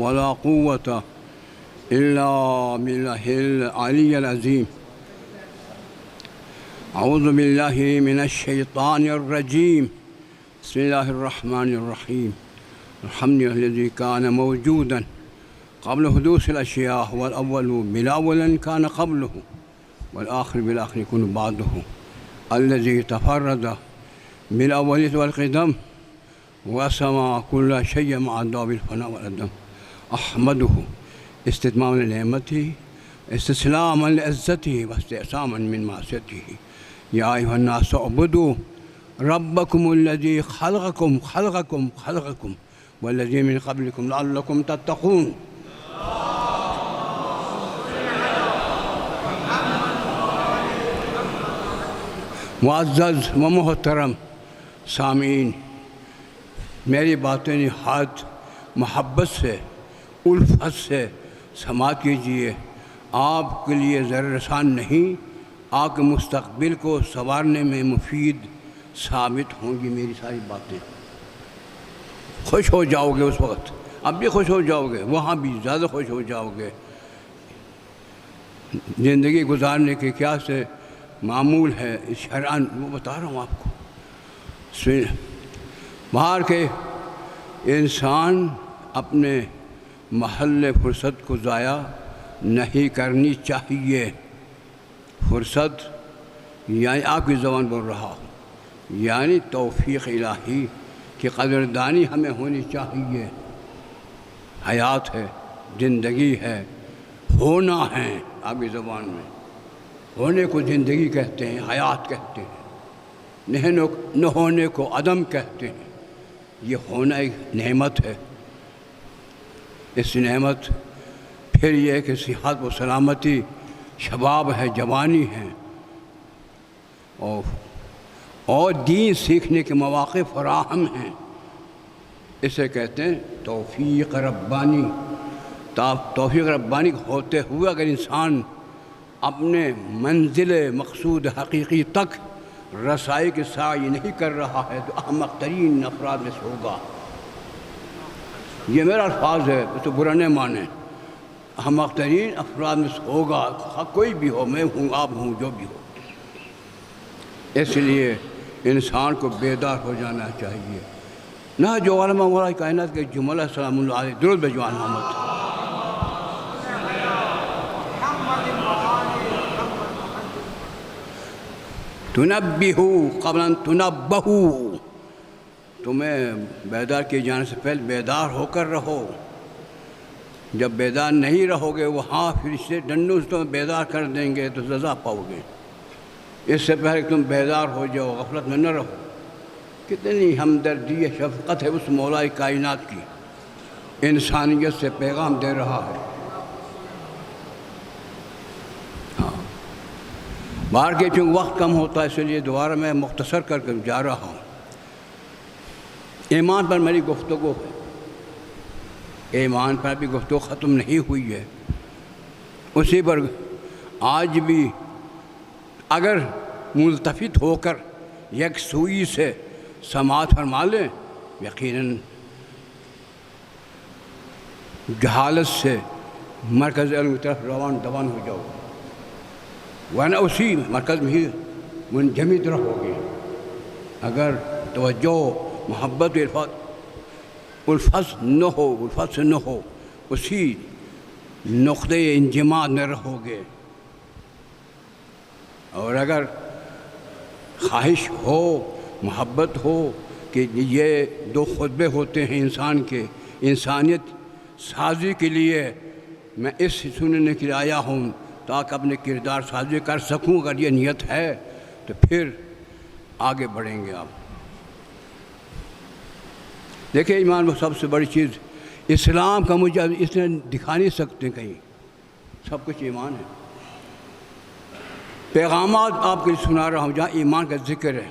ولا قوة إلا بالله العلي العظيم. أعوذ بالله من الشيطان الرجيم. بسم الله الرحمن الرحيم. الحمد لله الذي كان موجودا قبل حدوث الأشياء، والأول بالأول كان قبله، والآخر بالآخر يكون بعده، الذي تفرد بالأولية والقدم وسمع كل شيء مع الدواب الفناء والأدم. أحمده استتماما لنعمته، استسلاما لعزته، واستعصاما من معصيته. يا أيها الناس اعبدوا ربكم الذي خلقكم والذي من قبلكم لعلكم تتقون. معزز و محترم سامعین، میری باتیں نہایت محبت سے، الفت سے سماعت کیجیے. آپ کے لیے ذرا رسان نہیں، آپ کے مستقبل کو سنوارنے میں مفید ثابت ہوں گی میری ساری باتیں. خوش ہو جاؤ گے اس وقت، اب بھی خوش ہو جاؤ گے، وہاں بھی زیادہ خوش ہو جاؤ گے. زندگی گزارنے کے کیا سے معمول ہے شرعاً وہ بتا رہا ہوں آپ کو. باہر کے انسان اپنے محل فرصت کو ضائع نہیں کرنی چاہیے. فرصت یعنی آپ کی زبان بول رہا ہوں، یعنی توفیق الہی کی قدردانی ہمیں ہونی چاہیے. حیات ہے، زندگی ہے، ہونا ہے. آپ کی زبان میں ہونے کو زندگی کہتے ہیں، حیات کہتے ہیں. نہ ہونے کو عدم کہتے ہیں. یہ ہونا ایک نعمت ہے. اس نعمت پھر یہ کہ صحت و سلامتی، شباب ہے، جوانی ہے، اور دین سیکھنے کے مواقع فراہم ہیں. اسے کہتے ہیں توفیق ربانی. توفیق ربانی ہوتے ہوئے اگر انسان اپنے منزل مقصود حقیقی تک رسائی کے سعی نہیں کر رہا ہے تو احمق ترین افراد میں سے ہوگا. یہ میرا الفاظ ہے، تو برا نہ مانیں. احمق ترین افراد میں سے ہوگا، کوئی بھی ہو، میں ہوں، آپ ہوں، جو بھی ہو. اس لیے انسان کو بیدار ہو جانا چاہیے. نہ جو علماء مولا کائنات کے جملہ سلام اللہ علیہ درود بھیجوان محمد. تنبہو قبل ان تنبہو، تمہیں بیدار کیے جانے سے پہلے بیدار ہو کر رہو. جب بیدار نہیں رہو گے وہاں فرشتے ڈنڈوں سے تمہیں بیدار کر دیں گے تو سزا پاؤ گے. اس سے پہلے تم بیدار ہو جاؤ، غفلت میں نہ رہو. کتنی ہمدردی شفقت ہے اس مولا کائنات کی، انسانیت سے پیغام دے رہا ہے. باہر کے چونکہ وقت کم ہوتا ہے اس لیے دوبارہ میں مختصر کر کے جا رہا ہوں. ایمان پر میری گفتگو ہے. ایمان پر بھی گفتگو ختم نہیں ہوئی ہے. اسی پر آج بھی اگر ملتفت ہو کر یکسوئی سے سماعت فرما لیں، یقیناً جہالت سے مرکز علم کی طرف روان دوان ہو جاؤ، ورنہ اسی مرکز میں ہی منجمد رہو گے. اگر توجہ، محبت، الفت نہ ہو، اسی نقطۂ انجماد میں رہو گے. اور اگر خواہش ہو، محبت ہو کہ یہ دو خطبے ہوتے ہیں انسان کے، انسانیت سازی کے لیے میں اس سننے کے لیے آیا ہوں تاکہ اپنے کردار سازی کر سکوں. اگر یہ نیت ہے تو پھر آگے بڑھیں گے آپ. دیکھیں ایمان وہ سب سے بڑی چیز اسلام کا مجھے اس نے دکھا نہیں سکتے کہیں، سب کچھ ایمان ہے. پیغامات آپ کو سنا رہا ہوں جہاں ایمان کا ذکر ہے.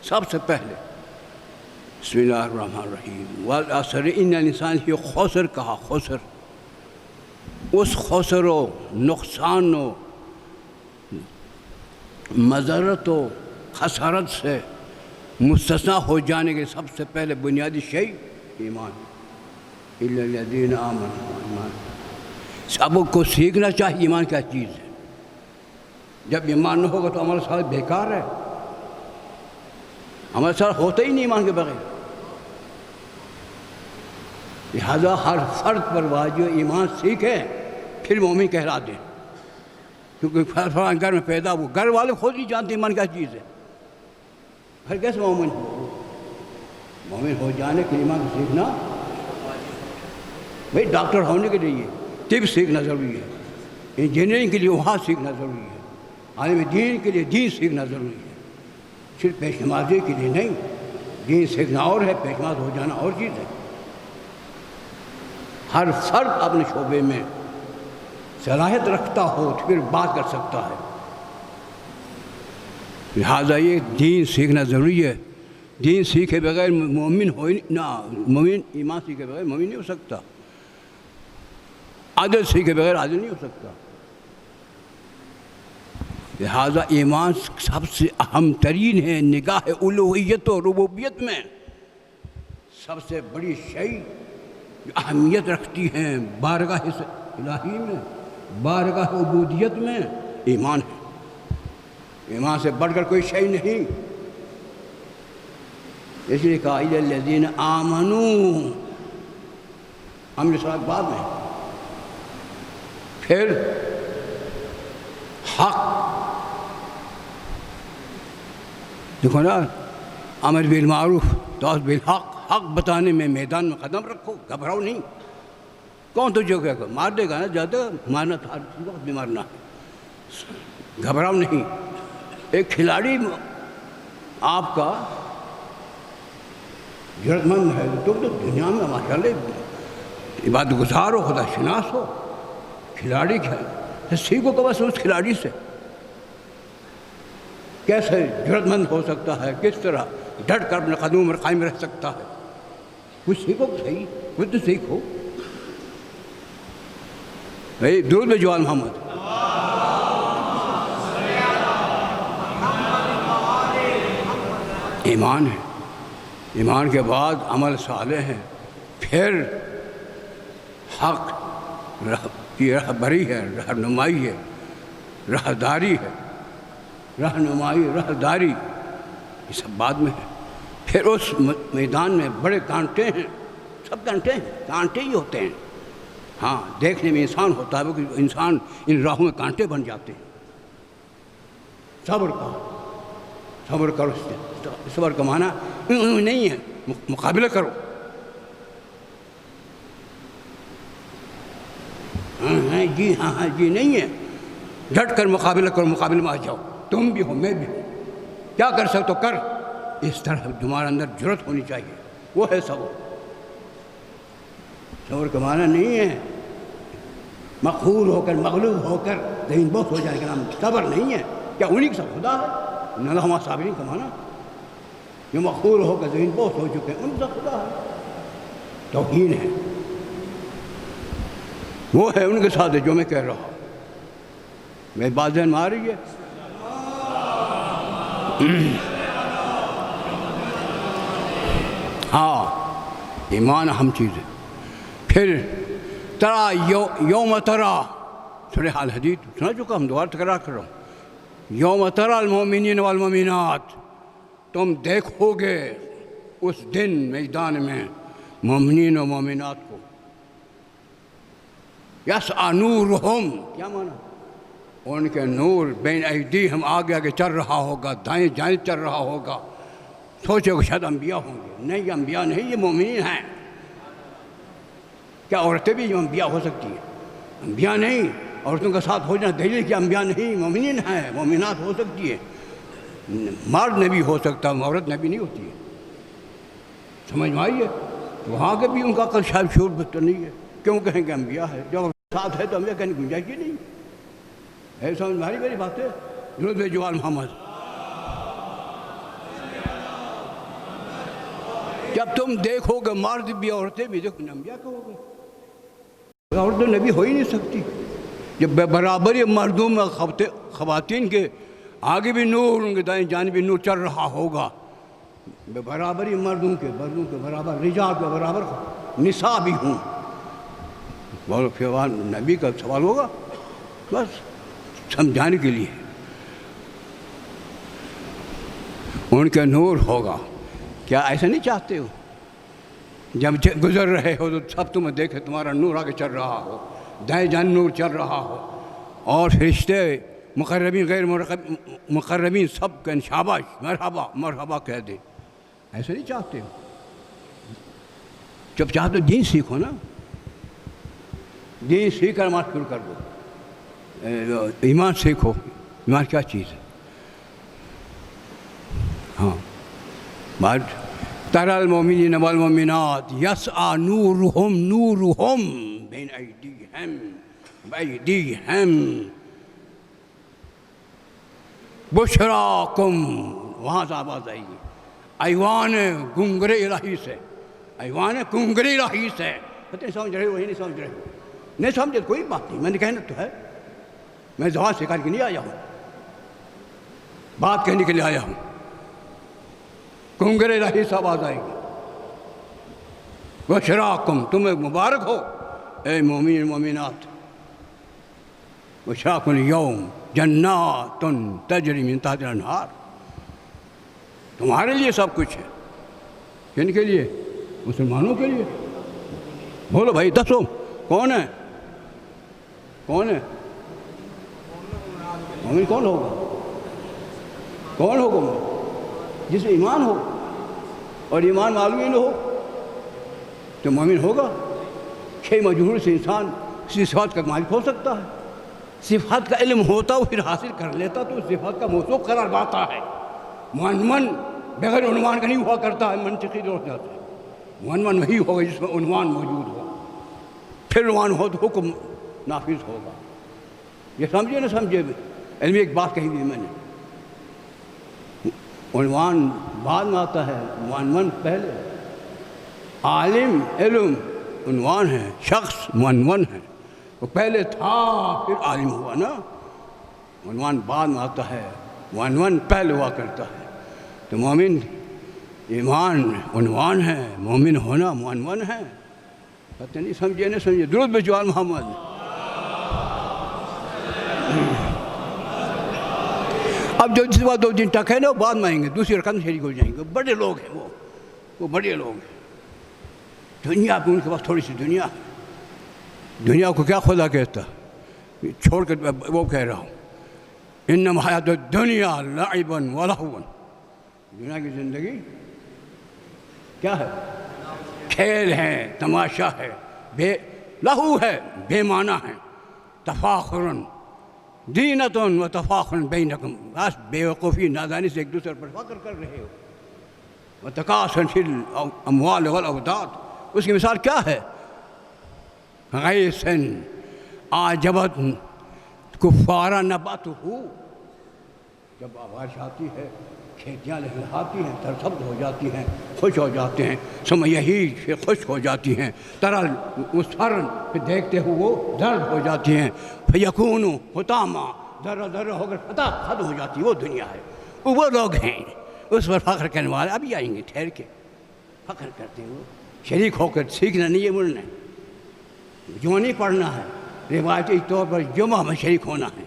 سب سے پہلے بسم اللہ الرحمن الرحیم، والعصر ان الانسان فی خسر کہا. خسر، اس خسر و نقصان و مضرت و خسارت سے مستثنیٰ ہو جانے کے سب سے پہلے بنیادی شے ایمان. الا الذین آمنوا، ایمان سب کو سیکھنا چاہیے ایمان کیا چیز ہے۔ جب ایمان نہ ہوگا تو عمل صالح بیکار ہے، عمل صالح ہوتا ہی نہیں ایمان کے بغیر۔ لہذا ہر فرد پر واجب ایمان سیکھے پھر مومن کہلا دیں، کیونکہ فلاں گھر میں پیدا ہو، گھر والے خود نہیں جانتے ایمان کیا چیز ہے، پھر کیسے مومن ہو؟ مومن ہو جانے کے لیے ایمان کو سیکھنا بھائی ڈاکٹر ہونے کے لیے طب سیکھنا ضروری ہے، انجینئرنگ کے لیے وہاں سیکھنا ضروری ہے، عالم دین کے لیے دین سیکھنا ضروری ہے، صرف پیش نمازی کے لیے نہیں، دین سیکھنا اور ہے، پیش نماز ہو جانا اور چیز ہے۔ ہر فرد اپنے شعبے میں صلاحیت رکھتا ہو تو پھر بات کر سکتا ہے، لہٰذا یہ دین سیکھنا ضروری ہے۔ دین سیکھے بغیر مومن ہو نہ، مومن ایمان سیکھے بغیر مومن نہیں ہو سکتا، عدل سیکھے بغیر عادل نہیں ہو سکتا۔ لہذا ایمان سب سے اہم ترین ہے، نگاہ الوہیت و ربوبیت میں سب سے بڑی شے جو اہمیت رکھتی ہیں بارگاہ الہی میں، بارگاہ عبودیت میں ایمان ہے۔ ایمان سے بڑھ کر کوئی شے نہیں، اس لیے کہا الی الذین آمنوا، ہم نے ساتھ بعد میں پھر حق، دیکھو نا، امر بالمعروف تعوذ بالحق، حق بتانے میں میدان میں قدم رکھو، گھبراؤ نہیں۔ کون تو جو کہے گا مار دے گا نا، زیادہ مارنا تھا وقت بھی مارنا ہے، گھبراؤ نہیں۔ ایک کھلاڑی آپ کا جرت مند ہے تو دنیا میں ماشاءاللہ عبادت گزار ہو، خدا شناس ہو، کھلاڑی سیکھو کہ بس اس کھلاڑی سے کیسے جرت مند ہو سکتا ہے، کس طرح ڈٹ کر اپنے قدموں میں قائم رہ سکتا ہے، کچھ سیکھو صحیح، کچھ تو سیکھو بھائی۔ درود میں جوان محمد، ایمان ہے، ایمان کے بعد عمل صالح ہے، پھر حق کی رہبری ہے، رہنمائی ہے، راہداری ہے، رہنمائی راہداری یہ سب بعد میں ہے۔ پھر اس میدان میں بڑے کانٹے ہیں، سب کانٹے ہیں، کانٹے ہی ہوتے ہیں، ہاں دیکھنے میں انسان ہوتا ہے، وہ انسان ان راہوں میں کانٹے بن جاتے ہیں۔ صبر کا، صبر کرو، صبر کا معنی نہیں ہے مقابلہ کرو، ہاں جی ہاں ہاں جی نہیں ہے، ڈٹ کر مقابلہ کرو، مقابلے میں آ جاؤ، تم بھی ہو میں بھی ہوں، کیا کر سکتے ہو کر، اس طرح تمہارے اندر جرت ہونی چاہیے، وہ ہے صبر۔ صبر کا معنی نہیں ہے مقہور ہو کر، مغلوب ہو کر زمین بوس ہو جائے گا، نام صبر نہیں ہے۔ کیا انہی کے سب خدا ہے؟ نہ لہما صابرین کا معنی جو مقہور ہو کر زمین بوس ہو چکے ہیں ان کا خدا ہے، توہین ہے، وہ ہے ان کے ساتھ جو میں کہہ رہا ہوں۔ میری بات ذہن میں آ رہی ہے؟ ہاں ایمان اہم چیز ہے۔ پھر ترا یوم ترا، سورہ الحدید سنا چکا، ہم دوبارہ تکرار کر رہا ہوں، یوم ترا المؤمنین والمؤمنات، تم دیکھو گے اس دن میدان میں مومنین و مومنات کو، یسعی نورہم، کیا معنی؟ ان کے نور بین ایدیہم، آگے آگے چل رہا ہوگا، دائیں جائیں چل رہا ہوگا۔ سوچے کہ شاید انبیاء ہوں گے، نہیں یہ انبیاء نہیں، یہ مومنین ہیں۔ کیا عورتیں بھی انبیاء ہو سکتی ہیں؟ انبیاء نہیں، عورتوں کا ساتھ ہو جانا دلیل کہ انبیاء نہیں، مومنین ہیں، مومنات ہو سکتی ہے۔ مرد نبی ہو سکتا ہے، عورت نبی نہیں ہوتی ہے، سمجھ میں آئی ہے؟ وہاں کے بھی ان کا عقل شاید شعور بہتر نہیں ہے، کیوں کہیں کہ انبیاء ہے، جب ساتھ ہے تو انبیاء کہنے کی گنجائش ہی نہیں ہے۔ سمجھ میں آ رہی میری بات ہے؟ درود جوان محمد، جب تم دیکھو گے مرد بھی عورتیں بھی، دیکھو انبیاء کہو گے، عورتیں نبی ہو ہی نہیں سکتی۔ جب برابری مردوں میں خواتین کے آگے بھی نور، ان کے دائیں جانب بھی نور چل رہا ہوگا، برابری مردوں کے برابر، رجال کے برابر نساء بھی ہوں. بولو پھر نبی کا سوال ہوگا بس سمجھانے کے لیے. ان کا نور ہوگا. کیا ایسا نہیں چاہتے ہو جب گزر رہے ہو تو سب تمہیں دیکھے تمہارا نور آگے چل رہا ہو, دائیں جان نور چل رہا ہو, اور فرشتے مقربین غیر مقربین سب کا شاباش مرحبا مرحبا کہہ دیں؟ ایسا نہیں چاہتے ہو؟ جب چاہتے دین سیکھو نا, دین سیکھ کر نماز شروع کر دو. ایمان سیکھو. ایمان کیا چیز ہے؟ ہاں بعد ترى المؤمنين والمؤمنات يسعى نورهم بين أيديهم بشراكم. وہاں سے آواز آئے گی ایوان گنگر الہی سے, ایوان گنگر الہی سے. نہیں سمجھ رہے ہو, نہیں سمجھ رہے ہو, نہیں سمجھے کوئی بات نہیں, میں نے کہنا تو ہے. میں زبان سکھانے کے لیے آیا ہوں, بات کہنے کے لیے آیا ہوں. کنگر الہی سے آواز آئے گی بشراکم, تمہیں مبارک ہو اے مومن مومنات. بشراکم اليوم جنات تجری من تحتها الانہار. تمہارے لیے سب کچھ ہے. کن کے لیے؟ مسلمانوں کے لیے. بولو بھائی دسو کون ہے؟ کون ہے مومن؟ کون ہوگا؟ کون ہوگا جس میں ایمان ہو اور ایمان معلوم ہی نہ ہو تو مومن ہوگا؟ 6 مجہول سے انسان کسی صفات کا مالک ہو سکتا ہے. صفات کا علم ہوتا وہ پھر حاصل کر لیتا تو صفات کا موصوف قرار پاتا ہے. من بغیر عنوان کا نہیں ہوا کرتا ہے. منطقی طور سے آتا ہے من وہی ہوگا جس میں عنوان موجود ہو, پھر عنوان ہو تو حکم نافذ ہوگا. یہ سمجھے نہ سمجھے؟ علمی ایک بات کہی دی میں نے, عنوان بعد میں آتا ہے, عنوان پہلے. عالم علم عنوان ہے, شخص عنوان ہے. وہ پہلے تھا پھر عالم ہوا نا. عنوان بعد میں آتا ہے, عنوان پہلے ہوا کرتا ہے. تو مومن ایمان عنوان ہے, مومن ہونا عنوان ہے. پتہ نہیں سمجھے نہیں سمجھے؟ درود بجوال محمد. اب جو جس بات 2 دن تک ہے نا وہ بعد میں آئیں گے, دوسری رکعت میں شریک ہو جائیں گے. بڑے لوگ ہیں وہ بڑے لوگ ہیں. دنیا پہ ان کے پاس تھوڑی سی دنیا. دنیا کو کیا خدا کہتا چھوڑ کر وہ کہہ رہا ہوں انما حیات الدنیا لعب ولہو. دنیا کی زندگی کیا ہے؟ کھیل ہے, تماشا ہے, لہو ہے, بے معنی ہے. تفاخرن دینتن و تفاخرن بینکم, بس بے وقوفی نادانی سے ایک دوسرے پر فخر کر رہے ہو. و تکاثر فی الاموال والاولاد. اس کی مثال کیا ہے؟ غیث اعجبت کفار نباتہ. جب بارش آتی ہے کھیتیاں لہلہاتی ہیں, سرسبز ہو جاتی ہیں, خوش ہو جاتے ہیں. ثم یہیج پھر خشک ہو جاتی ہیں. ترل مصفرن پھر دیکھتے ہو وہ زرد ہو جاتی ہیں. فیکون حطاما ذرہ ذرہ ہو کر فتح ختم ہو جاتی ہے. وہ دنیا ہے. وہ لوگ ہیں اس پر فخر کرنے والے. ابھی آئیں گے ٹھہر کے. فخر کرتے ہو شریک ہو کر. سیکھنا نہیں ہے ملنا, جمعہ نہیں پڑھنا ہے, روایتی طور پر جمعہ میں شریک ہونا ہے.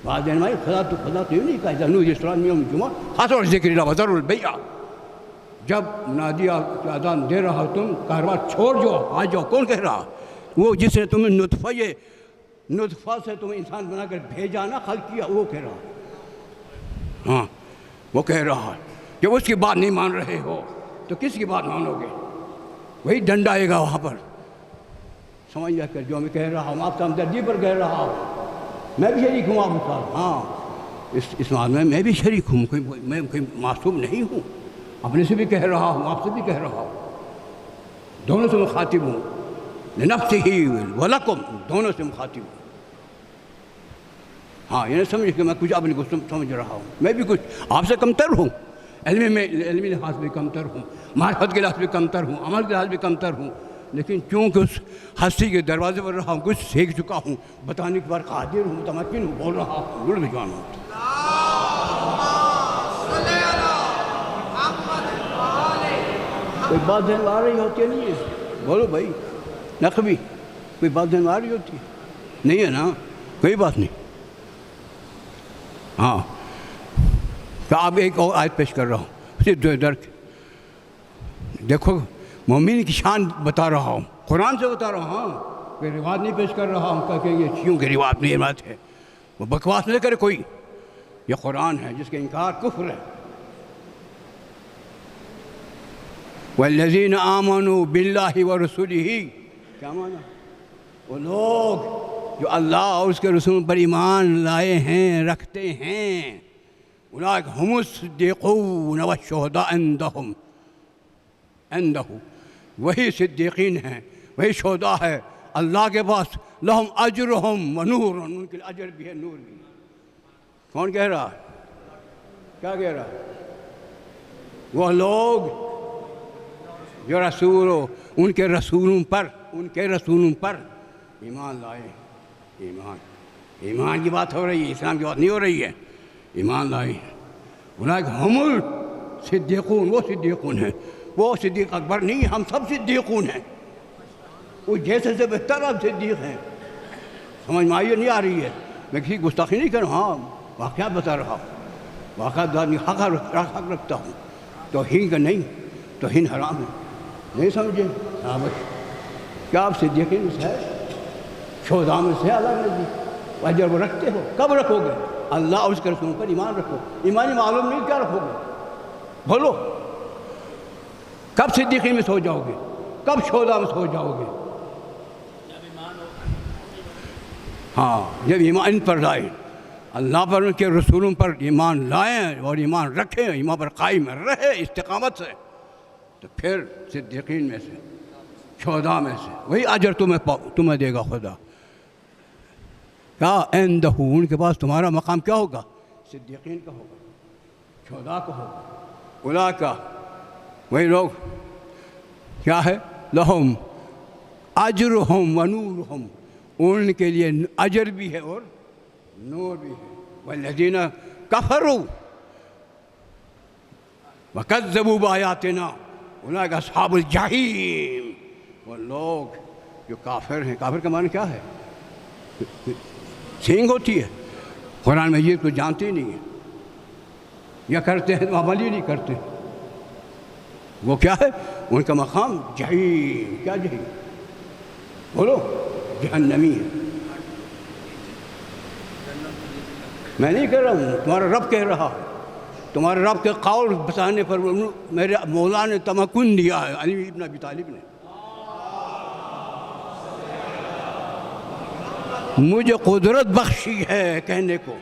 بعد میں خدا تو یوں نہیں کہا جنو اسلام یوم جمعہ خاص اور ذکر اللہ وذروا البیع. جب منادی اذان دے رہا تم کاروبار چھوڑ جو آ جاؤ. کون کہہ رہا؟ وہ جس نے تمہیں نطفہ سے تمہیں انسان بنا کر بھیجا نا, خلق کیا, وہ کہہ رہا. ہاں وہ کہہ رہا جب اس کی بات نہیں مان رہے ہو تو کس کی بات مانو گے؟ وہی ڈنڈا آئے گا وہاں پر. سمجھ جا کر جو میں کہہ رہا ہوں آپ کا ہمدردی پر کہہ رہا ہوں. میں بھی شریک ہوں آپ کے ساتھ. ہاں اس بات میں بھی شریک ہوں. میں کوئی معصوم نہیں ہوں. اپنے سے بھی کہہ رہا ہوں, آپ سے بھی کہہ رہا ہوں. دونوں سے مخاطب ہوں. لنفسہ ولکم, دونوں سے مخاطب ہوں. ہاں یہ نہیں سمجھ کہ میں کچھ اپنے کو سمجھ رہا ہوں. میں بھی کچھ آپ سے کمتر ہوں. علمی لحاظ بھی کمتر ہوں, معرفت کے لحاظ بھی کمتر ہوں, عمل کے لحاظ بھی کمتر ہوں. لیکن چونکہ اس ہستی کے دروازے پر رہا ہوں, کچھ سیکھ چکا ہوں, بتانے کے بعد قادر ہوں, متمکن ہوں, بول رہا ہوں. درود بھجوان ہوں. کوئی بات ذہن میں آ رہی ہوتی ہے نہیں ہے؟ بولو بھائی نقوی کوئی بات ذہن میں آ رہی ہوتی ہے نہیں ہے نا؟ کوئی بات نہیں. ہاں تو اب ایک اور آیت پیش کر رہا ہوں صرف ادھر دیکھو مومن کی شان بتا رہا ہوں قرآن سے بتا رہا ہوں. ہاں کوئی روایت نہیں پیش کر رہا ہوں کہ یہ شیعوں کی روایت نہیں روایت ہے. وہ بکواس نہیں کرے کوئی. یہ قرآن ہے جس کا انکار کفر ہے. والذین آمنوا باللہ ورسولہ کیا مانا؟ وہ لوگ جو اللہ اور اس کے رسول پر ایمان لائے ہیں رکھتے ہیں. اولئک هم الصدیقون والشہداء عندہ وہی صدیقین ہیں وہی شہداء ہے اللہ کے پاس. لہم اجرہم ونور ان کے اجر بھی ہے نور بھی. کون کہہ رہا کیا کہہ رہا؟ وہ لوگ جو رسولوں ان کے رسولوں پر ایمان لائے. ایمان کی بات ہو رہی ہے اسلام کی بات نہیں ہو رہی ہے. ایمان لائے اولئک هم الصدیقون وہ صدیقون ہیں. وہ صدیق اکبر نہیں ہم سب صدیقون ہیں. وہ جیسے سے بہتر اب صدیق ہیں. سمجھ میں آئی نہیں آ رہی ہے؟ میں کسی گستاخی نہیں کر رہا ہوں واقعات بتا رہا ہوں. واقعات حق رکھتا ہوں. توہین کا نہیں توہین حرام ہے. نہیں سمجھے؟ ہاں بس کیا آپ صدیقین میں سے ہے شہداء میں سے اللہ نے دی اجر وہ رکھتے ہو. کب رکھو گے؟ اللہ اور اس کے رسول پر ایمان رکھو. ایمانی معلوم نہیں کیا رکھو گے؟ بولو کب صدیقین میں سو جاؤ گے؟ کب شہداء میں سو جاؤ گے؟ ہاں جب ایمان پر لائیں اللہ پر ان کے رسولوں پر ایمان لائیں اور ایمان رکھیں ایمان پر قائم رہے استقامت سے تو پھر صدیقین میں سے شہداء میں سے وہی اجر تمہیں دے گا خدا. کیا عندہ ان کے پاس تمہارا مقام کیا ہوگا؟ صدیقین کا ہوگا شہداء کا ہوگا. اولئک کا وہی لوگ کیا ہے؟ لہم اجرہم ونورہم ان کے لیے اجر بھی ہے اور نور بھی ہے. والذین کفروا وکذبوا بآیاتنا اولئک اصحاب الجحیم. وہ لوگ جو کافر ہیں. کافر کا معنی کیا ہے؟ سینگ ہوتی ہے. قرآن مجید کو جانتے ہی نہیں ہیں یا کرتے ہیں تو عمل ہی نہیں کرتے. وہ کیا ہے؟ ان کا مقام جحیم. کیا جحیم؟ بولو جہنمی ہے. میں نہیں کہہ رہا ہوں تمہارا رب کہہ رہا ہے. تمہارے رب کے قول بتانے پر میرے مولا نے تمکن دیا ہے علی ابن ابی طالب نے. مجھے قدرت بخشی ہے کہنے کو.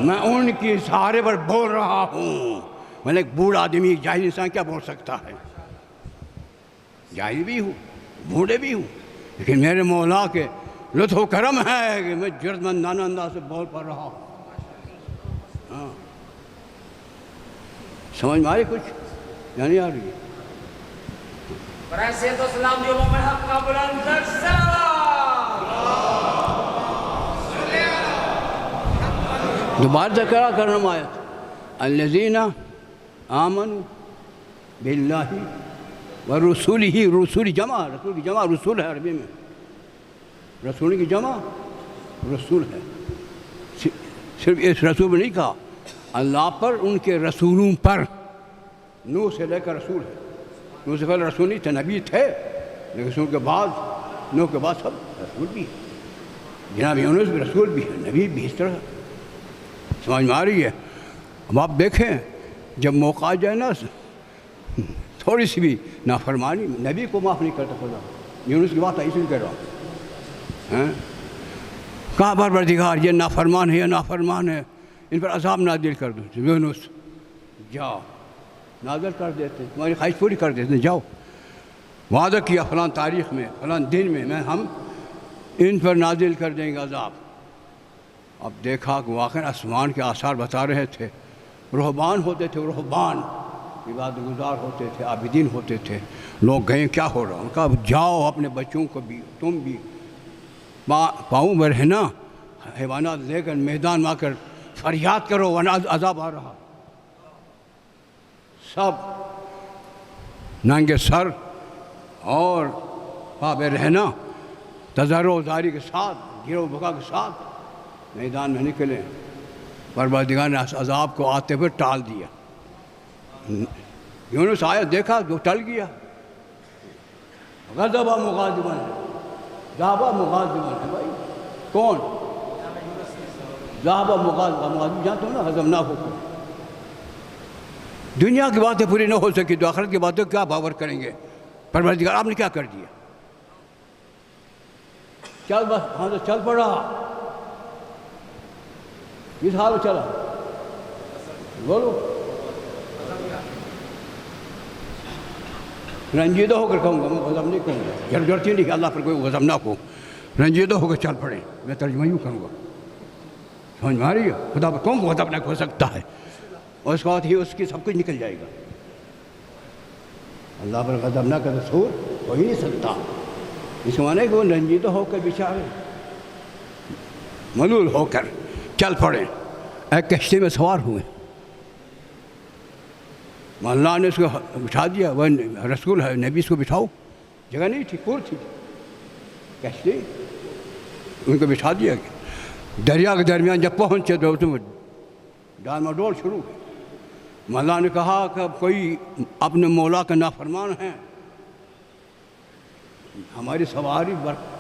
میں ان کی سہارے پر بول رہا ہوں. میں نے ایک بوڑھا آدمی جاہل انسان کیا بول سکتا ہے؟ جاہل بھی ہوں بوڑھے بھی ہوں لیکن میرے مولا کے لطف و کرم ہے کہ میں جرت مندانہ انداز سے بول پا رہا ہوں. ہاں سمجھ میں آ رہی کچھ یا نہیں آ رہی؟ برحیثیت و سلام دیو مومن حق کا بلند تر سلام. دوبارہ ذکر کرنا آیت الذین آمنوا باللہ ورسولہ. رسول جمع رسول کی جمع رسول ہے عربی میں. رسول کی جمع رسول ہے. صرف اس رسول میں نہیں کہا اللہ پر ان کے رسولوں پر. نوح سے لے کر رسول ہے. نوح سے پہلے رسول نہیں تھے نبی تھے لیکن رسول کے بعد نوح کے بعد سب رسول بھی ہے. جناب یونس بھی رسول بھی ہے نبی بھی. اس طرح سمجھ میں آ رہی ہے؟ اب آپ دیکھیں جب موقع آ جائے نا تھوڑی سی بھی نافرمانی نبی کو معاف نہیں کرتا خدا. یونس کی بات ایسی کہہ رہا ہوں. کہاں پروردگار یہ نافرمان ہے یہ نافرمان ہے ان پر عذاب نازل کر دو. یونس جاؤ نازل کر دیتے تمہاری خواہش پوری کر دیتے. جاؤ وعدہ کیا فلاں تاریخ میں فلاں دن میں ہم ان پر نازل کر دیں گے عذاب. اب دیکھا کہ واقعی آسمان کے آثار بتا رہے تھے. رہبان ہوتے تھے رہبان عبادت گزار ہوتے تھے عابدین ہوتے تھے. لوگ گئے کیا ہو رہا ان کا؟ جاؤ اپنے بچوں کو بھی تم بھی پاؤں میں رہنا حیوانات لے کر میدان میں آ کر فریاد کرو ورنہ عذاب آ رہا. سب ننگے سر اور پاب رہنا تضرع و زاری کے ساتھ گرو و بکا کے ساتھ میدان میں نکلے. پروردگار نے اس عذاب کو آتے ہوئے ٹال دیا. یونس آیا دیکھا جو ٹل گیا. غضب مغاضباً ہے, ذهب مغاضباً ہے بھائی. کون؟ ذهب مغاضباً جانتے ہو نا, ہضمناک ہو. دنیا کی باتیں پوری نہ ہو سکی تو آخرت کی باتیں کیا باور کریں گے؟ پروردگار آپ نے کیا کر دیا؟ چل بس ہاں تو چل پڑا. کس حال میں چلا بولو؟ رنجیدہ ہو کر کہوں گا, میں غضب نہیں کہوں گا. جرتی نہیں کہ اللہ پر کوئی غضب نہ ہو. رنجیدہ ہو کر چل پڑے, میں ترجمہ یوں کروں گا. سمجھ میں آ رہی ہے؟ خدا پر کون غضب نہ ہو سکتا ہے, اور اس کے بعد ہی اس کی سب کچھ نکل جائے گا. اللہ پر غضب نہ کا تصور ہو ہی نہیں سکتا. اس معنی کہ وہ رنجیدہ ہو کر بیچارے ملول ہو کر چل پڑے. ایک کشتی میں سوار ہوئے, اللہ نے اس کو بٹھا دیا. وہ رسول ہے, نبی اس کو بٹھاؤ, جگہ نہیں تھی, پور تھی کشتی, ان کو بٹھا دیا. دریا کے درمیان جب پہنچے تو تم ڈال مڈول شروع ہوئی. اللہ نے کہا کہ کوئی اپنے مولا کا نافرمان ہے, ہماری سواری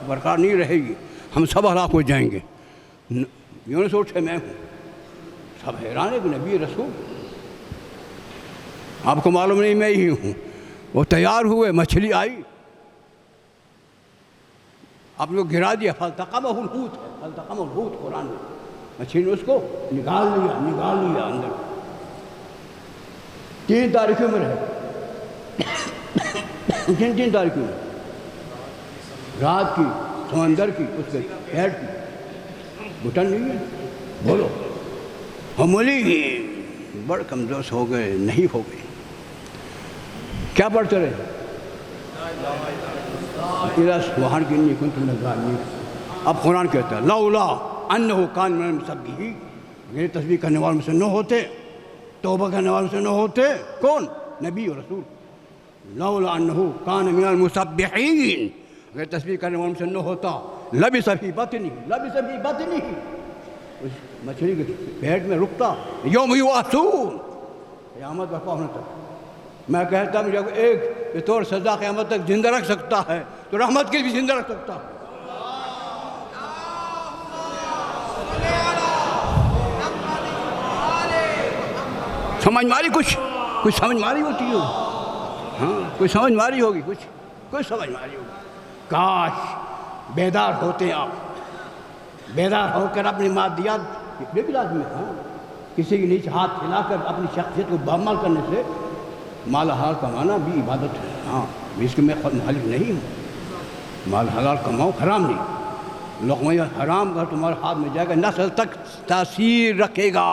برقرار نہیں رہے گی, ہم سب ہلاک ہو جائیں گے. یونس اٹھے, میں ہوں. سب حیران ہے کہ نبی رسول, آپ کو معلوم نہیں میں ہی ہوں. وہ تیار ہوئے, مچھلی آئی, آپ لوگ گرا دیا. فالتقمہ الحوت ہے, فالتقمہ الحوت قرآن میں. مچھلی نے اس کو نکال لیا اندر. 3 تاریخوں میں رہے. کن 3 تاریخوں میں؟ رات کی, سمندر کی, اس کے پیڑ کی. بٹن نہیں ہے, بولو. ہمولی بڑھ کمزور ہو گئے, نہیں ہو گئے. کیا پڑھتے رہے؟ وہاں کی نہیں کنتم من الظالمین. اب قرآن کہتا ہے لولا انہ کان من المسبحین, یہ تسبیح کرنے والوں میں سے نہ ہوتے, توبہ کرنے والوں سے نہ ہوتے. کون؟ نبی و رسول. لولا انہ کان من المسبحین, اگر تسبیح کرنے والوں سے نہ ہوتا, لبث فی بطنہ, اس مچھلی کے پیٹ میں رکتا, یوم یبعثون, قیامت برپا ہونے تک. میں کہتا ہوں جب ایک بطور سزا قیامت تک زندہ رکھ سکتا ہے تو رحمت کے بھی زندہ رکھ سکتا ہے. سمجھ ماری کچھ سمجھ ماری ہوتی ہو, ہاں کچھ سمجھ ماری ہوگی, کچھ سمجھ ماری ہوگی. کاش بیدار ہوتے آپ, بیدار ہو کر اپنی مادیات بھی لازمی ہے. کسی کے نیچے ہاتھ پھیلا کر اپنی شخصیت کو بامال کرنے سے مال حلال کمانا بھی عبادت ہے. ہاں اس کے میں مخالف نہیں ہوں. مال حلال کماؤ, حرام نہیں. لقمہ حرام اگر تمہارے ہاتھ میں جائے گا نسل تک تاثیر رکھے گا.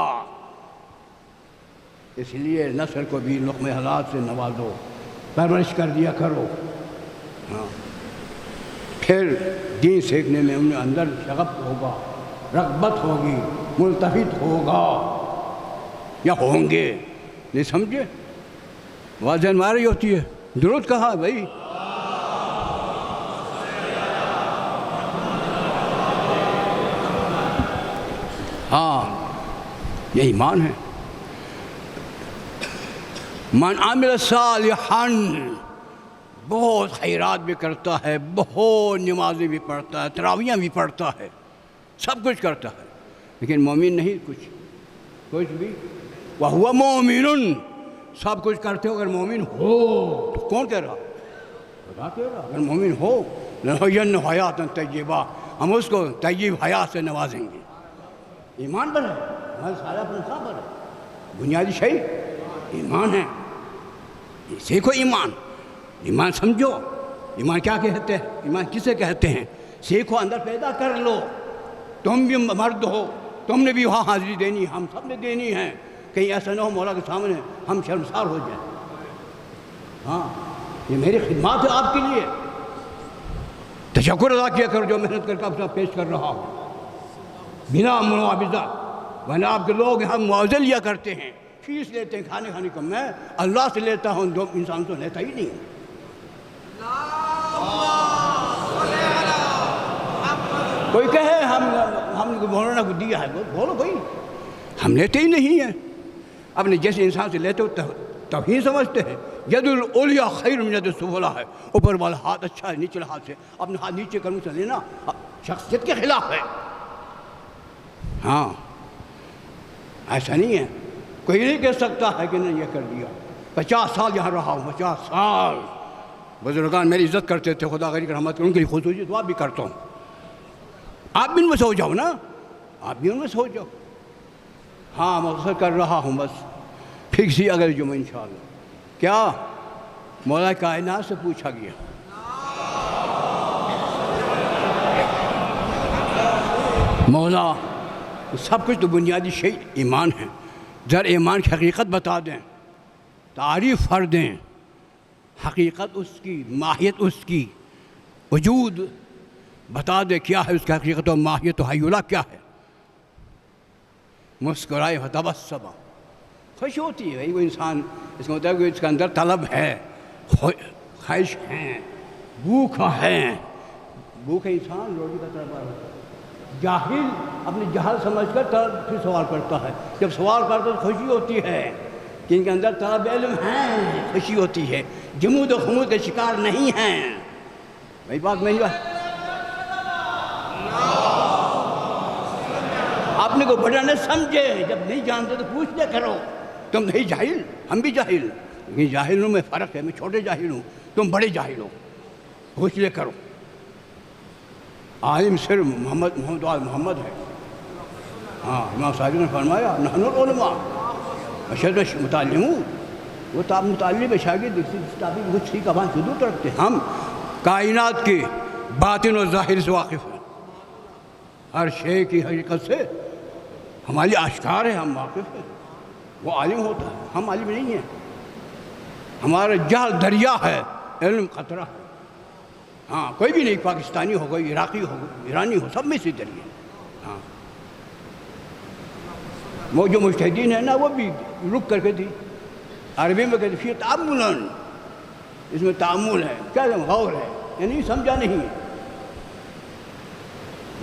اس لیے نسل کو بھی لقمہ حلال سے نوازو, پرورش کر دیا کرو. ہاں پھر دین سیکھنے میں انہیں اندر شغف ہوگا, رغبت ہوگی, ملتفت ہوگا یا ہوں گے. نہیں سمجھے؟ واضح ہماری ہوتی ہے. درود کہا بھائی. ہاں یہ ایمان ہے. من عمل صالحا, بہت خیرات بھی کرتا ہے, بہت نمازیں بھی پڑھتا ہے, تراویحیں بھی پڑھتا ہے, سب کچھ کرتا ہے, لیکن مومن نہیں کچھ بھی. وَهُوَ مُؤْمِنٌ, سب کچھ کرتے ہو, اگر مومن ہو تو کون کہہ رہا؟ خدا کہہ رہا. اگر مومن ہو لَنُحْيِيَنَّهُ حَيَاةً طَيِّبَةً, ہم اس کو طیب حیات سے نوازیں گے. ایمان پر ہے, ہمارا سارا پر پر ہے. بنیادی شئی ایمان ہے. سیکھو ایمان سمجھو. ایمان کیا کہتے ہیں, ایمان کسے کہتے ہیں؟ سیکھو, اندر پیدا کر لو. تم بھی مرد ہو, تم نے بھی وہاں حاضری دینی, ہم سب نے دینی ہے. کہیں ایسا نہ ہو مولا کے سامنے ہم شرمسار ہو جائیں. ہاں یہ میری خدمات ہے آپ کے لیے. تشکر ادا کیا کرو جو محنت کر کے آپ سے پیش کر رہا ہوں بنا معاوضہ. ورنہ آپ کے لوگ ہم معاوضہ لیا کرتے ہیں, فیس لیتے ہیں کھانے کو، میں اللہ سے لیتا ہوں، جو انسان تو لیتا ہی نہیں۔ کوئی کہے ہم کو مولانا کو دیا ہے، بولو بھائی، ہم لیتے ہی نہیں ہیں۔ اپنے جیسے انسان سے لیتے ہو توہین سمجھتے ہیں۔ ید العلیٰ خیر من ید السفلیٰ ہے، اوپر والا ہاتھ اچھا ہے نیچے ہاتھ سے، اپنے ہاتھ نیچے کرنے سے لینا شخصیت کے خلاف ہے۔ ہاں ایسا نہیں ہے، کوئی نہیں کہہ سکتا ہے کہ نہیں یہ کر دیا۔ 50 سال یہاں رہا ہوں، 50 سال بزرگان میری عزت کرتے تھے، خدا غریب رحمت کریں، ان کی خصوصی دعا بھی کرتا ہوں۔ آپ بھی ان میں سے ہو جاؤ نا، آپ بھی ان میں سے ہو جاؤ۔ ہاں مختصر کر رہا ہوں بس، فکس ہی اگلے جمعہ انشاءاللہ۔ کیا مولا کائنات سے پوچھا گیا، مولا سب کچھ تو بنیادی شیء ایمان ہے، ذرا ایمان کی حقیقت بتا دیں، تعریف کر دیں، حقیقت اس کی، ماہیت اس کی، وجود بتا دے کیا ہے اس کی حقیقت و ماہیت و حیولہ کیا ہے۔ مسکرائے فتبسم، خوش ہوتی ہے وہ انسان، اس کا مطلب کہ اس کے اندر طلب ہے، خواہش ہیں، بھوک ہے، بھوک انسان روٹی کا طلبگار ہوتا ہے۔ جاہل اپنے جہل سمجھ کر پھر سوال کرتا ہے، جب سوال کرتا ہے تو خوشی ہوتی ہے کہ ان کے اندر طلب علم ہے، خوشی ہوتی ہے، جمود و خمود کے شکار نہیں ہیں۔ بھائی بات نہیں ہے، اپنے کو بڑا نہ سمجھے، جب نہیں جانتے تو پوچھ لیا کرو، تم نہیں جاہل، ہم بھی جاہل، لیکن جاہلوں میں فرق ہے، میں چھوٹے جاہل ہوں، تم بڑے جاہل ہو، پوچھ لیا کرو۔ عالم صرف محمد آل محمد ہے۔ ہاں امام صاحب نے فرمایا نحن العلماء اشد متعلمون، وہ تو آپ متعلم شاگرد اسی کا بان حدود رکھتے ہیں۔ ہم کائنات کی باطن و ظاہر سے واقف ہیں، ہر شے کی حقیقت سے ہماری آشکار ہے، ہم واقف ہیں۔ وہ عالم ہوتا ہے، ہم عالم نہیں ہیں، ہمارا جہل دریا ہے، علم قطرہ ہے۔ ہاں کوئی بھی نہیں، پاکستانی ہو کوئی عراقی ہو ایرانی ہو، سب میں سے دریا۔ ہاں وہ جو مجتہدین ہیں نا، وہ بھی رک کر کے تھی، عربی میں کہتے فی تعاملن، اس میں تعامل ہے، کیا غور ہے، یعنی سمجھا نہیں ہے۔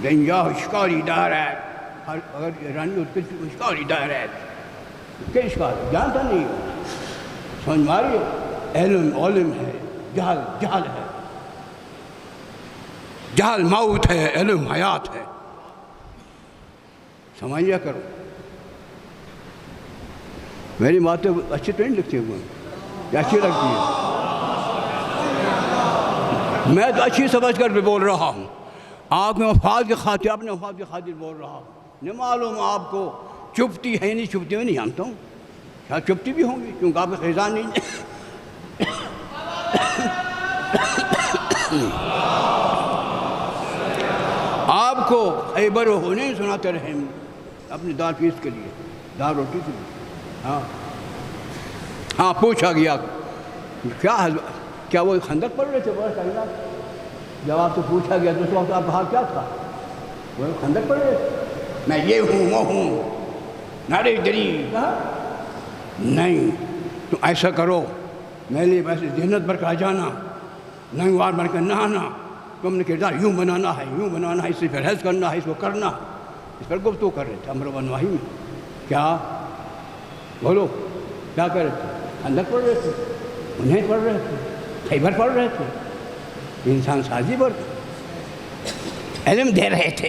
گنجا اشکاری دارت، اگر ایرانی ہوتے اشکاری دارت، کیا اشکال ہے، جانتا نہیں ہے، سمجھ ماری ہے، علم ہے، جہل ہے، جہل موت ہے، علم حیات ہے، سمجھ لیا کرو۔ میری باتیں اچھی تو نہیں لگتی ہوئے، یا اچھی لگتی ہے؟ میں تو اچھی سمجھ کر بھی بول رہا ہوں، آپ میں مفاد کے خاطر، اپنے مفاد کے خاطر بول رہا ہوں۔ نہیں معلوم آپ کو چپتی ہے نہیں چپتی، میں نہیں جانتا ہوں، شاید چپتی بھی ہوں گی کیونکہ آپ کے خیزان نہیں۔ آپ کو خیبر و حنین سناتے رہے اپنی دال فیس کے لیے، دال روٹی کے لیے۔ ہاں پوچھا گیا کیا وہ خندق پڑھ رہے تھے؟ جب آپ سے پوچھا گیا تو اس وقت آپ کا حال کیا تھا؟ وہ خندق پڑھ رہے تھے، میں یہ ہوں وہ ہوں، نارے دری کہا نہیں، تو ایسا کرو، میں نے ویسے ذہنت بھر کر جانا، ننگوار بن کر نہانا، تم نے کردار یوں بنانا ہے، یوں بنانا ہے، اس سے پرہیز کرنا ہے، اس کو کرنا، اس پر گفتگو کر رہے تھے امر و نواہی میں۔ کیا بولو کیا کر رہے تھے؟ خندق پڑھ رہے تھے، انہیں پڑھ رہے تھے، خیبر پڑھ رہے تھے، انسان سازی پر علم دے رہے تھے۔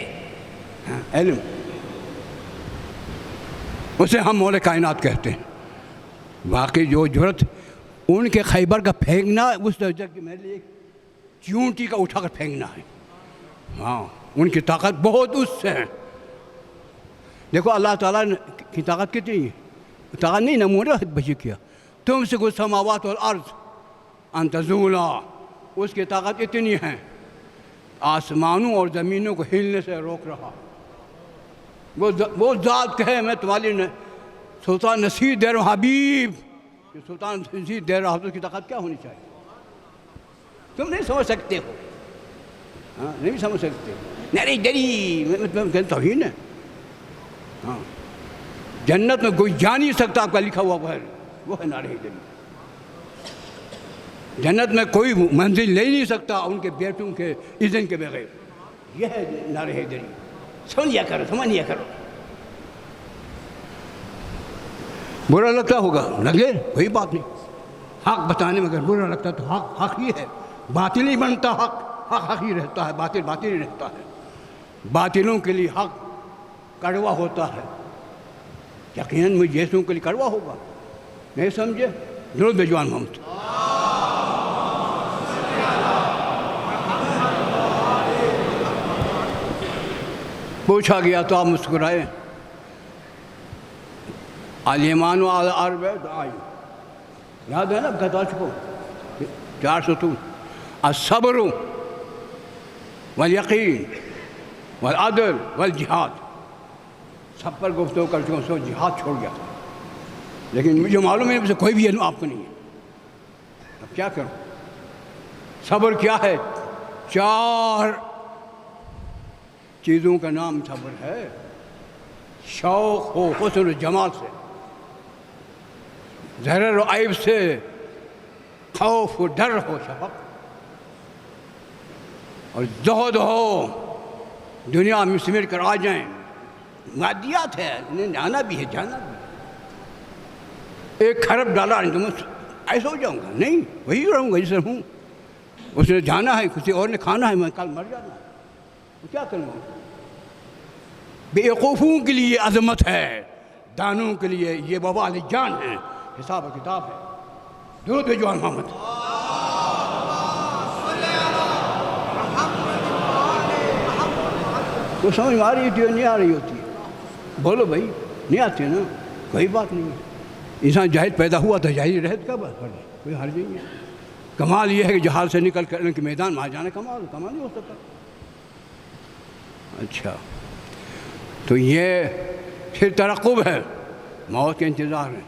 ہاں علم، اسے ہم مولا کائنات کہتے ہیں۔ واقعی جو جرت ان کے خیبر کا پھینکنا، اس درجہ کہ میرے لیے چیونٹی کا اٹھا کر پھینکنا ہے۔ ہاں ان کی طاقت بہت اس سے ہے۔ دیکھو اللہ تعالیٰ کی طاقت کتنی ہے، طاقت نہیں نمونہ بچی کیا، تم سے کچھ سماوات والارض ان تزولا، اس کی طاقت اتنی ہے آسمانوں اور زمینوں کو ہلنے سے روک رہا۔ وہ ذات کہے میں تمہاری سلطان نصیر دے رہا ہوں، حبیب کہ سلطان نصیر دے رہا ہوں، تو اس کی طاقت کیا ہونی چاہیے؟ تم نہیں سمجھ سکتے ہو، ہاں نہیں سمجھ سکتے، نہیں دری توہین ہے۔ ہاں جنت میں کوئی جا نہیں سکتا آپ کا لکھا ہوا وہ ہے نعرہ حیدری۔ جنت میں کوئی منزل لے نہیں سکتا ان کے بیٹوں کے اذن کے بغیر، یہ ہے نعرہ حیدری۔ سمجھ لیا کرو۔ برا لگتا ہوگا، لگے کوئی بات نہیں، حق بتانے میں اگر برا لگتا تو حق ہی ہے، باطل نہیں بنتا، حق ہی رہتا ہے، باطل ہی رہتا ہے۔ باطلوں کے لیے حق کڑوا ہوتا ہے، یقیناً مجھ جیسوں کے لیے کڑوا ہوگا، نہیں سمجھے؟ درود بجوان محمد۔ پوچھا گیا تو آپ مسکرائے، الایمان علی اربع دعائم، یاد ہے نا؟ بتا چکو 4 ستون، الصبر والیقین والعدل والجہاد، سب پر گفتگو کر چکا ہوں، سو جہاد چھوڑ گیا، لیکن مجھے معلوم ہے مجھ سے کوئی بھی علم آپ کو نہیں ہے، اب کیا کروں؟ صبر کیا ہے؟ 4 چیزوں کا نام صبر ہے، شوق ہو حسن و جمال سے، ضرر و عیب سے، خوف و ڈر ہو شفق، اور زہد ہو، دنیا میں سمٹ کر آ جائیں، مادیات ہے، انہیں آنا بھی ہے جانا بھی ہے۔ 1 خرب ڈالر تو میں ایسا ہو جاؤں گا؟ نہیں، وہی رہوں گا جیسے ہوں۔ اس نے جانا ہے، کسی اور نے کھانا ہے، میں کل مر جانا ہے، تو کیا کروں گا؟ بیوقوفوں کے لیے عظمت ہے، دانوں کے لیے یہ وبال جان ہے، حساب و کتاب ہے۔ درود بجوان محمد۔ تو سمجھ میں آ رہی ہوتی ہے نہیں آ رہی ہوتی ہے؟ بولو بھائی، نہیں آتی ہے نا؟ کوئی بات نہیں ہے، انسان جاہد پیدا ہوا تھا، جاہد رہت کا بات، کوئی حرج نہیں ہے۔ کمال یہ ہے کہ جہاد سے نکل کر کے میدان وہاں جانا کمال نہیں ہو سکتا۔ اچھا، تو یہ پھر ترقب ہے، موت کے انتظار ہے،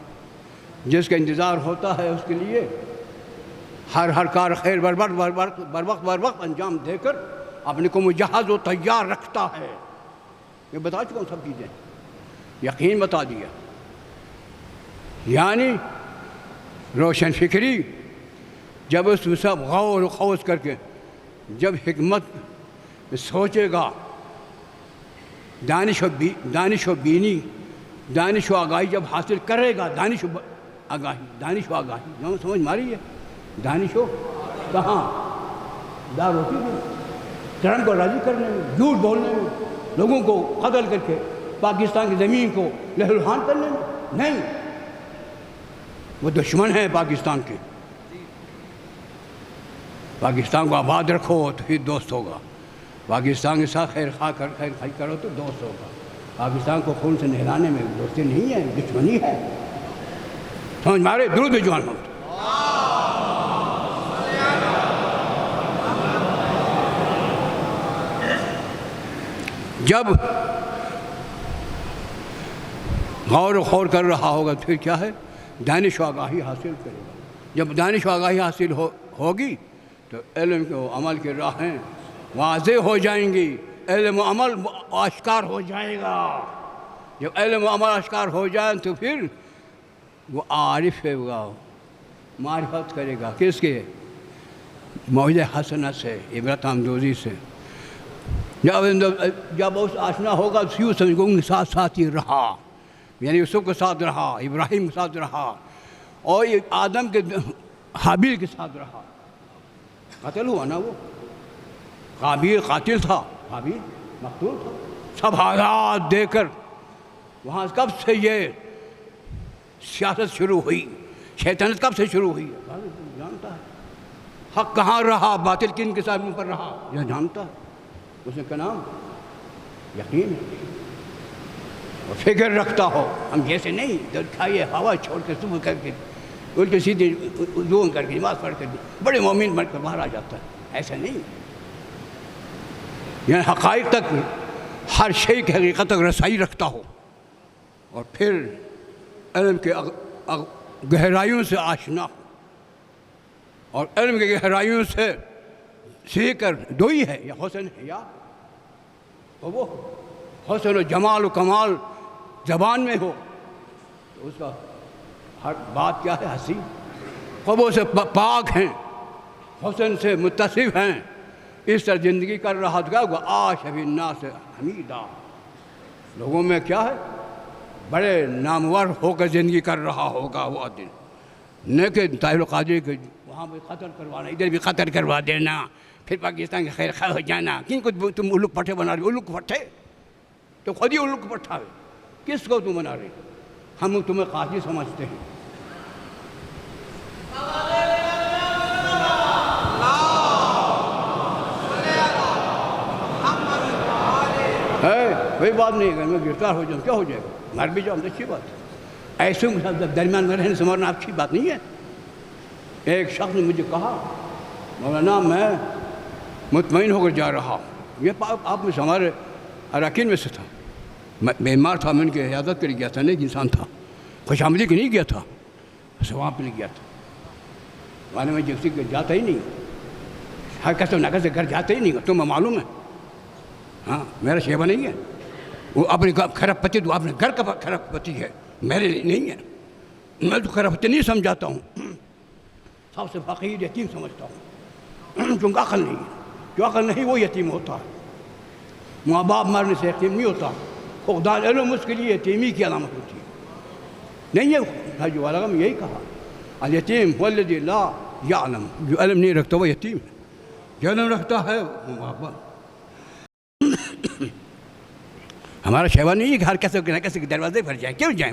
جس کا انتظار ہوتا ہے اس کے لیے ہر کار خیر بر وقت انجام دے کر اپنے کو مجہز و تیار رکھتا ہے۔ یہ بتا چکا ہوں سب چیزیں، یقین بتا دیا، یعنی روشن فکری جب اس میں سب غور و خوض کر کے جب حکمت سوچے گا، دانش و بینی، دانش و آگاہی جب حاصل کرے گا، دانش و آگاہی سمجھ ماری ہے؟ دانش و کہاں دار ہوتی ہے؟ کرم کو راضی کرنے میں، جھوٹ بولنے میں، لوگوں کو قتل کر کے پاکستان کی زمین کو لہلوحان کرنے میں نہیں، وہ دشمن ہیں پاکستان کے۔ پاکستان کو آباد رکھو تو پھر دوست ہوگا، پاکستان کے ساتھ خیر خواہ کرو تو دوست ہوگا۔ پاکستان کو خون سے نہلانے میں دوستی نہیں ہے، دشمنی ہے، سمجھ مارے؟ درود بجوان محمد۔ جب غور و خوض کر رہا ہوگا تو پھر کیا ہے؟ دانش و آگاہی حاصل کرے گا۔ جب دانش و آگاہی حاصل ہوگی تو علم و عمل کی راہیں واضح ہو جائیں گی، علم و عمل آشکار ہو جائے گا۔ جب علم و عمل آشکار ہو جائیں تو پھر وہ عارف ہوگا، معرفت کرے گا، کس کے؟ موعظہ حسنہ سے، عبرت آموزی سے۔ جب اس آشنا ہوگا تو یوں سمجھو ان کے ساتھ ہی رہا، یعنی یوسف کے ساتھ رہا، ابراہیم کے ساتھ رہا، اور آدم کے حابیل کے ساتھ رہا۔ قتل ہوا نا، وہ قابیل قاتل تھا، حابیل مقتول تھا، سب حالات دے کر وہاں کب سے یہ سیاست شروع ہوئی، شیطنت کب سے شروع ہوئی؟ جانتا ہے حق کہاں رہا، باطل کن کے ساتھ پر رہا، یہ جانتا ہے۔ اس کا نام یقین ہے اور فکر رکھتا ہو، ہم جیسے نہیں کھائیے ہوا چھوڑ کے صبح کر کے الٹے سیدھے وضو کر کے نماز پڑھ کر بڑے مومن بن کر باہر آ جاتا ہے، ایسا نہیں، یعنی حقائق تک، ہر شے کی حقیقت تک رسائی رکھتا ہو، اور پھر علم کے گہرائیوں سے آشنا ہو، اور علم کے گہرائیوں سے سیکھ کر دو ہی ہے، یا حسن ہے یا وہ حسن و جمال و کمال زبان میں ہو، اس کا ہر بات کیا ہے؟ ہنسی. خوبوں سے پاک ہیں، حسن سے متصف ہیں، اس طرح زندگی کر رہا تھا. وہ عاش فی الناس حمیدا، لوگوں میں کیا ہے؟ بڑے نامور ہو کر زندگی کر رہا ہوگا وہ دن. نہ کہ طاہر القادری کے وہاں بھی قتل کروانا، ادھر بھی قتل کروا دینا، پھر پاکستان کے خیر خواہ ہو جانا. کن کو تم الک پٹھے بنا رہے؟ الک پٹھے تو خود ہی الک پٹھا ہے. کس کو تم بنا رہے؟ ہم تمہیں قاضی سمجھتے ہیں. کوئی بات نہیں، اگر میں گرفتار ہو جاؤں کیا ہو جائے گا؟ مر بھی جاؤں تو اچھی بات ہے. ایسے درمیان میں رہنے سے مرنا اچھی بات نہیں ہے. ایک شخص نے مجھے کہا مولانا میں مطمئن ہو کر جا رہا ہوں. یہ آپ میں سے ہمارے اراکین میں سے تھا. میں بیمار تھا، میں ان کی عیادت کے لیے گیا تھا. نیک انسان تھا، خوش آمدید کے نہیں گیا تھا، ثواب کے لیے گیا تھا. مانے میں جیسے کہ جاتا ہی نہیں، ہر کس نہ کس گھر جاتا ہی نہیں. تمہیں معلوم ہے ہاں میرا شیبہ نہیں ہے. وہ اپنے خراب پتی تو اپنے گھر کا خراب پتی ہے، میرے لیے نہیں ہے. میں تو خراب پتی نہیں سمجھاتا ہوں، سب سے فقیر یتیم سمجھتا ہوں. کیونکہ عقل نہیں ہے. جو عقل نہیں وہ یتیم ہوتا ہے. ماں باپ مرنے سے یتیم نہیں ہوتا. فقدان علم اس کے لیے یتیمی کی علامت ہوتی ہے. نہیں ہے حج والا میں یہی کہا الیتیم والذی لا یعلم، جو علم نہیں رکھتا وہ یتیم ہے. جو علم رکھتا ہے وہ ماں باپ. ہمارا شیوا نہیں ہے کہ ہر کیسے نہ کیسے کے دروازے پر جائیں. کیوں جائیں؟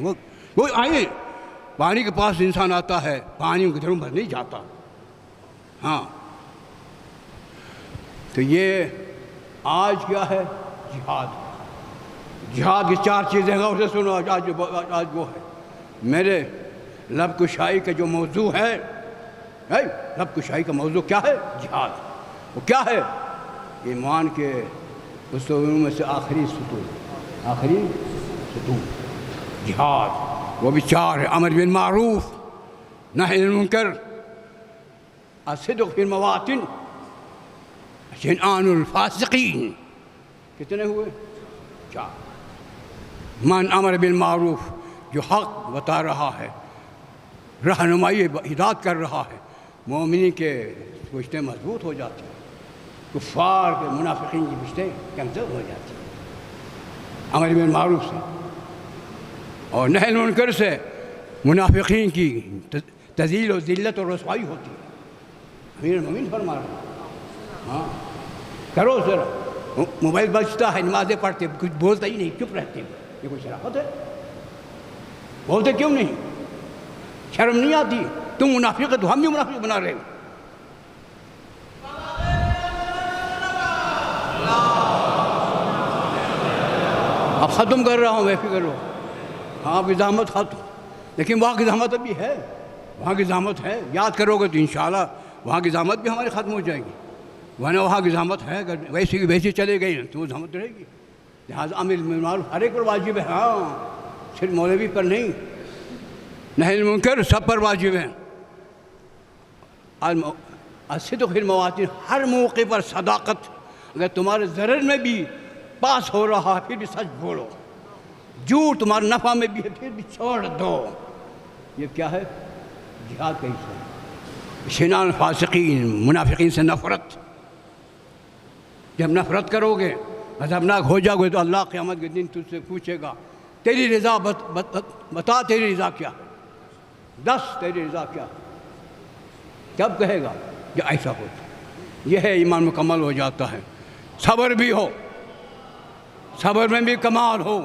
وہ آئے پانی کے پاس انسان آتا ہے، پانی ان کے گھروں پر نہیں جاتا. ہاں تو یہ آج کیا ہے؟ جہاد. جہاد کی 4 چیزیں ہیں. اسے سنو، آج وہ ہے میرے لب کشائی کا جو موضوع ہے. لب کشائی کا موضوع کیا ہے؟ جہاد. وہ کیا ہے؟ ایمان کے اصولوں میں سے آخری ستون جہاد. وہ بھی 4 ہے: امر بالمعروف، نہی عن المنکر، الصدق فی المواطن، شنآن الفاسقین. کتنے ہوئے؟ 4. من امر بالمعروف، جو حق بتا رہا ہے، رہنمائی ہدایت کر رہا ہے، مومنین کے رشتے مضبوط ہو جاتے ہیں، کفار کے منافقین کی رشتے کمزور ہو جاتے ہیں امر بالمعروف سے. اور نہی عن المنکر سے منافقین کی تذلیل و ذلت اور رسوائی ہوتی ہے. امیر المومنین فرما رہا ہے ہاں کرو ذرا. موبائل بجتا ہے، نمازیں پڑھتے، کچھ بولتا ہی نہیں، چپ رہتے. یہ کوئی شرافت ہے؟ بولتے کیوں نہیں؟ شرم نہیں آتی؟ تم منافق ہے تو ہم بھی منافق بنا رہے ہو. اب ختم کر رہا ہوں، بے فکر ہو. ہاں آپ کی زحمت ختم، لیکن وہاں کی زحمت ابھی ہے. وہاں کی زحمت ہے. یاد کرو گے تو انشاءاللہ وہاں کی زحمت بھی ہماری ختم ہو جائے گی. ورنہ وہاں کی زحمت ہے، اگر ویسی کی ویسی چلے گئی تو وہ زحمت رہے گی. لہٰذا امر بالمعروف ہر ایک پر واجب ہے. ہاں صرف مولوی پر نہیں. نہی عن المنکر سب پر واجب ہے. الصدق فی المواطن، ہر موقع پر صداقت. اگر تمہارے ضرر میں بھی پاس ہو رہا ہے پھر بھی سچ بولو. جھوٹ تمہارے نفع میں بھی ہے پھر بھی چھوڑ دو. یہ کیا ہے؟ جہاد کا حصہ ہے. شنآن الفاسقین، منافقین سے نفرت. جب نفرت کرو گے، غضبناک ہو جاؤ گے تو اللہ قیامت کے دن تجھ سے پوچھے گا تیری رضا بتا، تیری رضا کیا ہے؟ تیری رضا کیا ہے؟ کب کہے گا کہ ایسا ہو؟ یہ ہے ایمان مکمل ہو جاتا ہے. صبر بھی ہو، صبر میں بھی کمال ہو،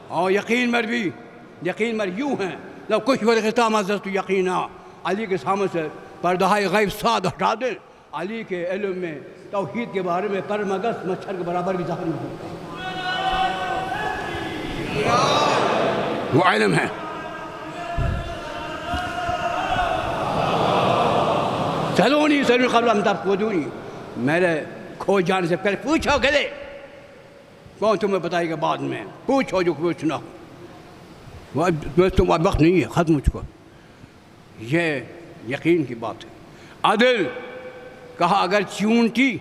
اور یقین مر یوں ہیں لو کچھ والختام عزت یقینا. علی کے سامنے سے پردہ غیب ساتھ ہٹا دے. علی کے علم میں توحید کے بارے میں پر مگس مچھر کے برابر بھی ظاہر نہیں ہوتا. وہ علم ہے. سلونی قبل ان تفقدونی، میرے کھو جانے سے پہلے پوچھو گلے. کون تمہیں بتائے گا بعد میں؟ پوچھو جو پوچھنا ہو. تم وقت نہیں ہے، ختم ہو چکا. یہ یقین کی بات ہے. عدل کہا اگر چونٹی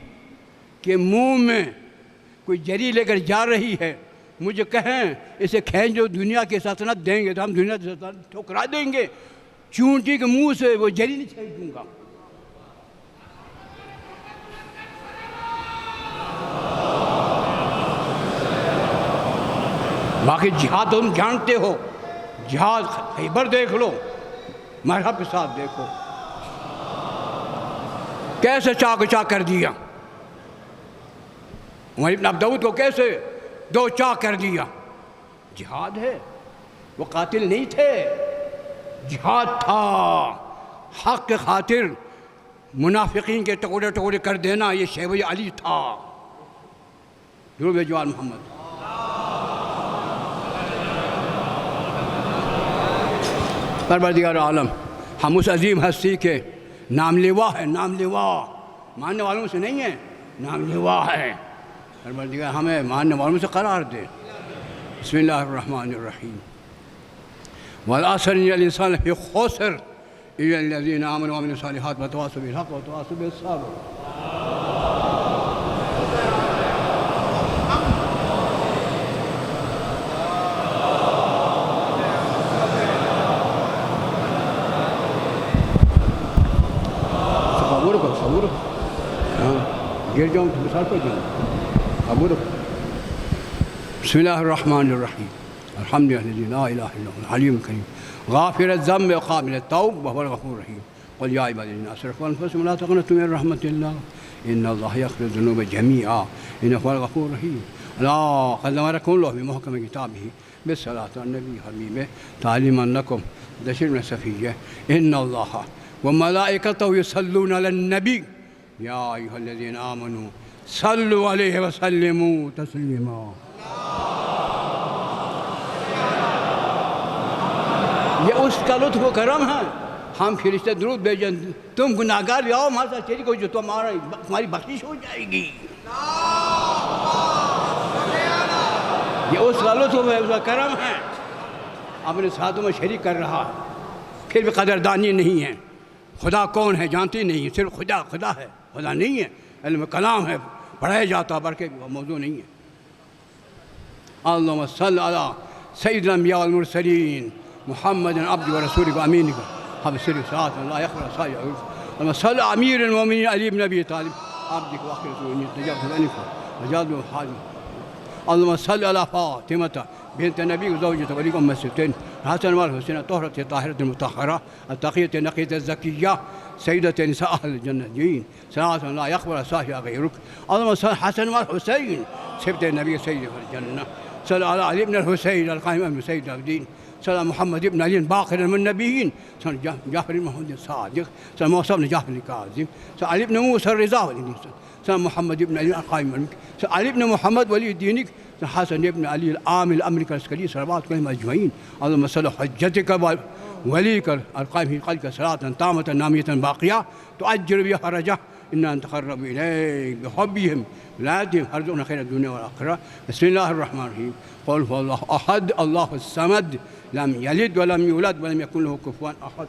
کے منہ میں کوئی جری لے کر جا رہی ہے مجھے کہیں اسے کھینچ جو دنیا کی سلطنت دیں گے تو ہم دنیا کی سلطنت ٹھکرا دیں گے، چونٹی کے منہ سے وہ جری نہیں کھینچ دوں گا۔ باقی جہاد تم جانتے ہو، جہاد خیبر دیکھ لو، مرحب کے ساتھ دیکھو کیسے چاک چاک کر دیا، عمر ابن عبدود کو کیسے دو چاک کر دیا۔ جہاد ہے، وہ قاتل نہیں تھے، جہاد تھا، حق کے خاطر منافقین کے ٹکڑے ٹکڑے کر دینا، یہ شیوہ علی تھا۔ درود جوان محمد۔ پروردگار عالم، ہم اس عظیم ہستی کے نام لیوا ہے، نام لیوا ماننے والوں سے نہیں ہے، نام لیوا ہے۔ پروردگار ہمیں ماننے والوں سے قرار دے۔ بسم اللہ الرحمن الرحیم۔ والعصر ان الانسان لفی خسر الا الذین آمنوا وعملوا الصالحات وتواصوا بالحق وتواصوا بالصبر۔ صبر گر جاؤں تو مثال پر جاؤں، صبر۔ بسم اللہ الرحمن الرحیم، الحمد للہ لا الہ الا هو الحلیم الکریم غافر الذنب وقابل التوب وهو الغفور الرحیم قل یا عبادی الذین اسرفوا علی انفسهم لا تقنطوا من رحمة اللہ ان اللہ یغفر الذنوب جميعا انہ هو الغفور الرحیم۔ اللہ قد امرکم اللہ بمحکم کتابہ بالصلاۃ علی النبی حبیبہ تعلیما لکم بشیر من صفیہ ان اللہ وملائکتہ یصلون علی النبی یا ایھا الذین آمنوا صلوا علیہ وسلموا تسلیما۔ یہ اس کا لطف و کرم ہے، ہم فرشتے درود بھیجیں، تم گناہگار بھی آؤ ہمارے ساتھ شریک ہو جو تمہاری بخشش ہو جائے گی۔ یہ اس کا لطف ہے، اس کا کرم ہے، اپنے ساتھوں میں شریک کر رہا ہے، پھر بھی قدردانی نہیں ہے۔ خدا کون ہے جانتی نہیں، صرف خدا ہے، خدا نہیں ہے، علم کلام ہے، پڑھایا جاتا بلکہ موضوع نہیں ہے۔ اللہم صل علی سید الانبیاء والمرسلین محمد عبد ورسولک وامینک حبسر صلاۃ اللہ یخبر صاحب اللہم صل امیر المومنین علی بن ابی طالب عبدک واخر رسولک تجاوز عنک وجاد حاجم۔ اللہم صل علی فاطمۃ بنت نبی زوجۃ ولی ام السبتین حسن والحسین طہرۃ طاہرۃ المطہرہ التقیۃ نقیۃ الزکیہ سیدۃ نساء اہل الجنتین صلاۃ اللہ یخبر صاحب غیرک۔ اللہم صل حسن والحسین سبت نبی سید الجنہ صلی علی علی بن الحسین القائم ابن سید الدین صلی محمد ابن علی باقر من النبیین صلی جعفر محمد الصادق صلی موسیٰ بن جعفر الکاظم صلی علی بن موسیٰ الرضا صلی محمد ابن علی القائم صلی علی بن محمد ولی الدینک صلی حسن ابن علی العامل امرک العسکری صلوات علیہم اجمعین۔ اللہم صلی حجتک ولیک القائم قلک صلاۃ تامۃ نامیۃ باقیہ تؤجر بها رجہ انا نتقرب الیک بحبہم ولادہم ارزقنا خیر الدنیا والآخرہ۔ بسم اللہ الرحمن الرحیم قل هو اللہ احد اللہ الصمد لم یلد ولم یولد ولم یکن له کفوا احد۔